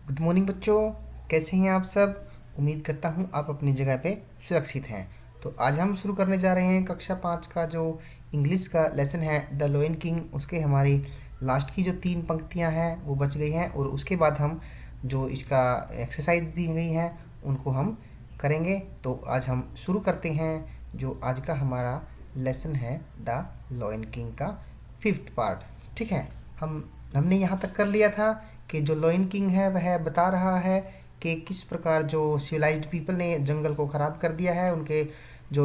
Good morning बच्चों, कैसे हैं आप सब। उम्मीद करता हूँ आप अपनी जगह पे सुरक्षित हैं। तो आज हम शुरू करने जा रहे हैं कक्षा 5 का जो इंग्लिश का लेसन है द लायन किंग। उसके हमारी लास्ट की जो 3 पंक्तियाँ हैं वो बच गई हैं और उसके बाद हम जो इसका एक्सरसाइज दी गई हैं उनको हम करेंगे। तो आज हम शुरू करते हैं जो आज का हमारा लेसन है द लायन किंग का 5th पार्ट। ठीक है, हमने यहाँ तक कर लिया था कि जो लायन किंग है वह बता रहा है कि किस प्रकार जो सिविलाइज्ड पीपल ने जंगल को ख़राब कर दिया है, उनके जो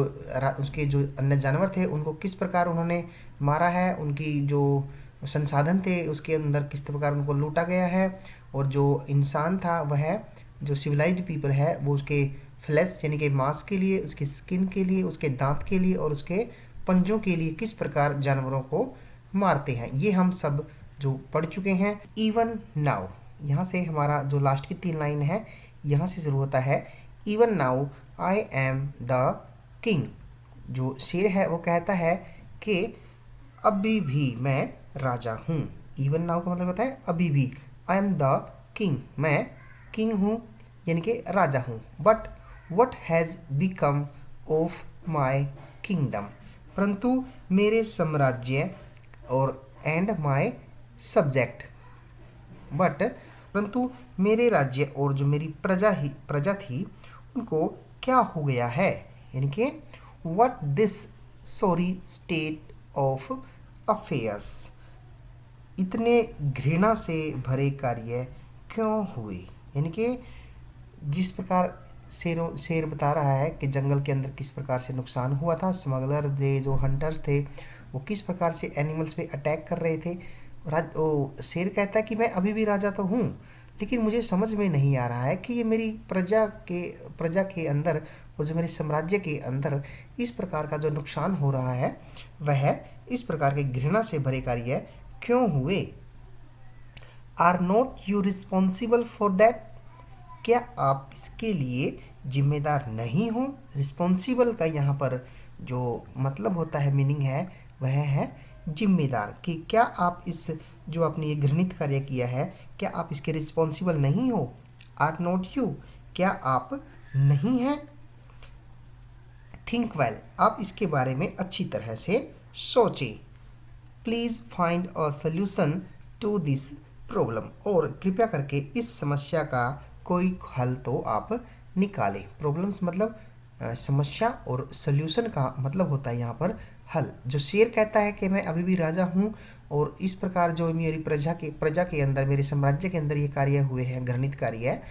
उसके जो अन्य जानवर थे उनको किस प्रकार उन्होंने मारा है, उनकी जो संसाधन थे उसके अंदर किस प्रकार उनको लूटा गया है, और जो इंसान था वह जो सिविलाइज्ड पीपल है वो उसके फ्लैश यानी कि मांस के लिए, उसकी स्किन के लिए, उसके दांत के लिए और उसके पंजों के लिए किस प्रकार जानवरों को मारते हैं, ये हम सब जो पढ़ चुके हैं। इवन नाउ, यहाँ से हमारा जो लास्ट की 3 लाइन है यहाँ से शुरू होता है। Even now I am the king. जो शेर है वो कहता है कि अभी भी मैं राजा हूँ। इवन नाउ का मतलब होता है अभी भी। आई एम द किंग, मैं किंग हूँ यानी कि राजा हूँ। But what has become of my kingdom, परंतु मेरे साम्राज्य और एंड माई सब्जेक्ट, बट परंतु मेरे राज्य और जो मेरी प्रजा थी उनको क्या हो गया है, यानी कि what this sorry state of affairs, इतने घृणा से भरे कार्य क्यों हुए। यानी कि जिस प्रकार शेर बता रहा है कि जंगल के अंदर किस प्रकार से नुकसान हुआ था, स्मगलर थे, जो हंटर्स थे वो किस प्रकार से एनिमल्स पे अटैक कर रहे थे। शेर कहता है कि मैं अभी भी राजा तो हूँ, लेकिन मुझे समझ में नहीं आ रहा है कि ये मेरी प्रजा के अंदर और जो मेरे साम्राज्य के अंदर इस प्रकार का जो नुकसान हो रहा है वह इस प्रकार के घृणा से भरे कार्य क्यों हुए। Are not you responsible for that, क्या आप इसके लिए जिम्मेदार नहीं हो। रिस्पॉन्सिबल का यहाँ पर जो मतलब होता है, मीनिंग है, वह है जिम्मेदार। कि क्या आप इस जो आपने ये घृणित कार्य किया है क्या आप इसके रिस्पॉन्सिबल नहीं हो। आर नॉट यू, क्या आप नहीं हैं। थिंक वेल, आप इसके बारे में अच्छी तरह से सोचें। Please find a solution to this problem, और कृपया करके इस समस्या का कोई हल तो आप निकालें। प्रॉब्लम्स मतलब समस्या, और सोल्यूशन का मतलब होता है यहाँ पर हल। जो शेर कहता है कि मैं अभी भी राजा हूँ और इस प्रकार जो मेरी प्रजा के अंदर, मेरे साम्राज्य के अंदर ये कार्य हुए हैं, घृणित कार्य है,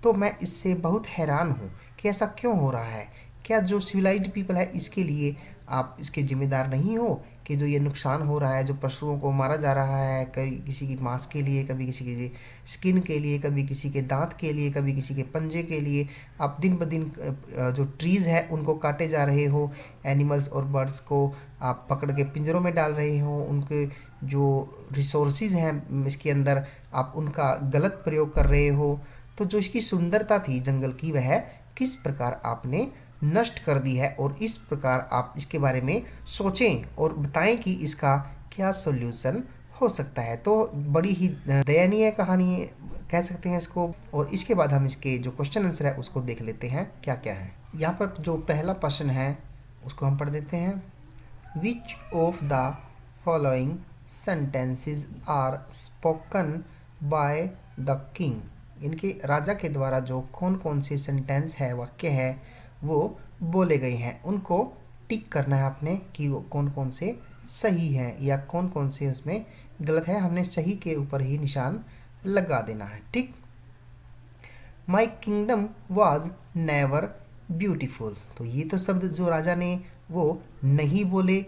तो मैं इससे बहुत हैरान हूँ कि ऐसा क्यों हो रहा है। क्या जो सिविलाइज्ड पीपल है इसके लिए आप इसके जिम्मेदार नहीं हो कि जो ये नुकसान हो रहा है, जो पशुओं को मारा जा रहा है, कभी किसी की मांस के लिए, कभी किसी की स्किन के लिए, कभी किसी के दांत के लिए, कभी किसी के पंजे के लिए, आप दिन ब दिन जो ट्रीज़ है उनको काटे जा रहे हो, एनिमल्स और बर्ड्स को आप पकड़ के पिंजरों में डाल रहे हो, उनके जो रिसोर्सेज हैं इसके अंदर आप उनका गलत प्रयोग कर रहे हो। तो जो इसकी सुंदरता थी जंगल की वह किस प्रकार आपने नष्ट कर दी है, और इस प्रकार आप इसके बारे में सोचें और बताएं कि इसका क्या सॉल्यूशन हो सकता है। तो बड़ी ही दयनीय कहानी कह सकते हैं इसको। और इसके बाद हम इसके जो क्वेश्चन आंसर है उसको देख लेते हैं क्या क्या है। यहाँ पर जो पहला प्रश्न है उसको हम पढ़ देते हैं। Which of the following sentences are spoken by the king, इनके राजा के द्वारा जो कौन कौन से सेंटेंस है, वाक्य है, वो बोले गए हैं, उनको टिक करना है आपने कि वो कौन कौन से सही हैं या कौन कौन से उसमें गलत है। हमने सही के ऊपर ही निशान लगा देना है। ठीक। माई किंगडम वॉज नेवर ब्यूटीफुल, तो ये तो शब्द जो राजा ने वो नहीं बोले,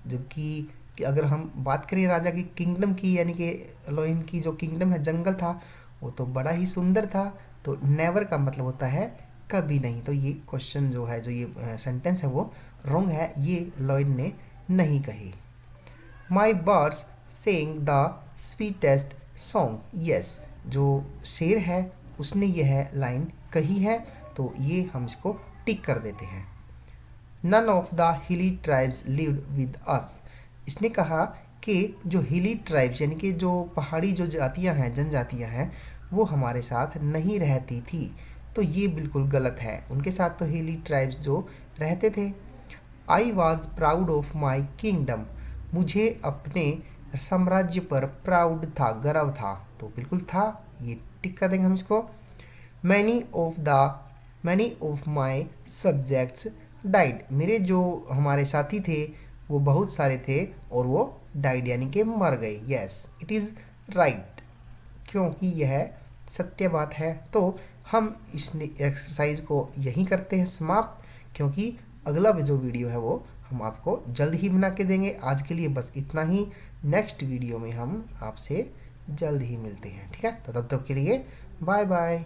जबकि अगर हम बात करें राजा की किंगडम की, यानी कि लोइन की जो किंगडम है, जंगल था, वो तो बड़ा ही सुंदर था। तो नेवर का मतलब होता है कभी नहीं। तो ये क्वेश्चन जो है, जो ये सेंटेंस है वो रॉन्ग है, ये लॉयन ने नहीं कही। My birds saying the sweetest song, yes, जो शेर है उसने यह लाइन कही है, तो ये हम इसको टिक कर देते हैं। None of the hilly tribes lived with us, इसने कहा कि जो हिली ट्राइब्स यानी कि जो पहाड़ी जो जातियां हैं, जनजातियां हैं, वो हमारे साथ नहीं रहती थी। तो ये बिल्कुल गलत है, उनके साथ तो हिली ट्राइब्स जो रहते थे। I was proud of my kingdom, मुझे अपने साम्राज्य पर प्राउड था, गर्व था। तो बिल्कुल था, ये टिक कर देंगे हम इसको। Many of the many of my subjects died, मेरे जो हमारे साथी थे वो बहुत सारे थे और वो डाइड यानी कि मर गए। यस इट इज़ राइट, क्योंकि यह सत्य बात है। तो हम इस एक्सरसाइज को यहीं करते हैं समाप्त, क्योंकि अगला जो वीडियो है वो हम आपको जल्द ही बना के देंगे। आज के लिए बस इतना ही, नेक्स्ट वीडियो में हम आपसे जल्द ही मिलते हैं, ठीक है। तो तब तक के लिए बाय बाय।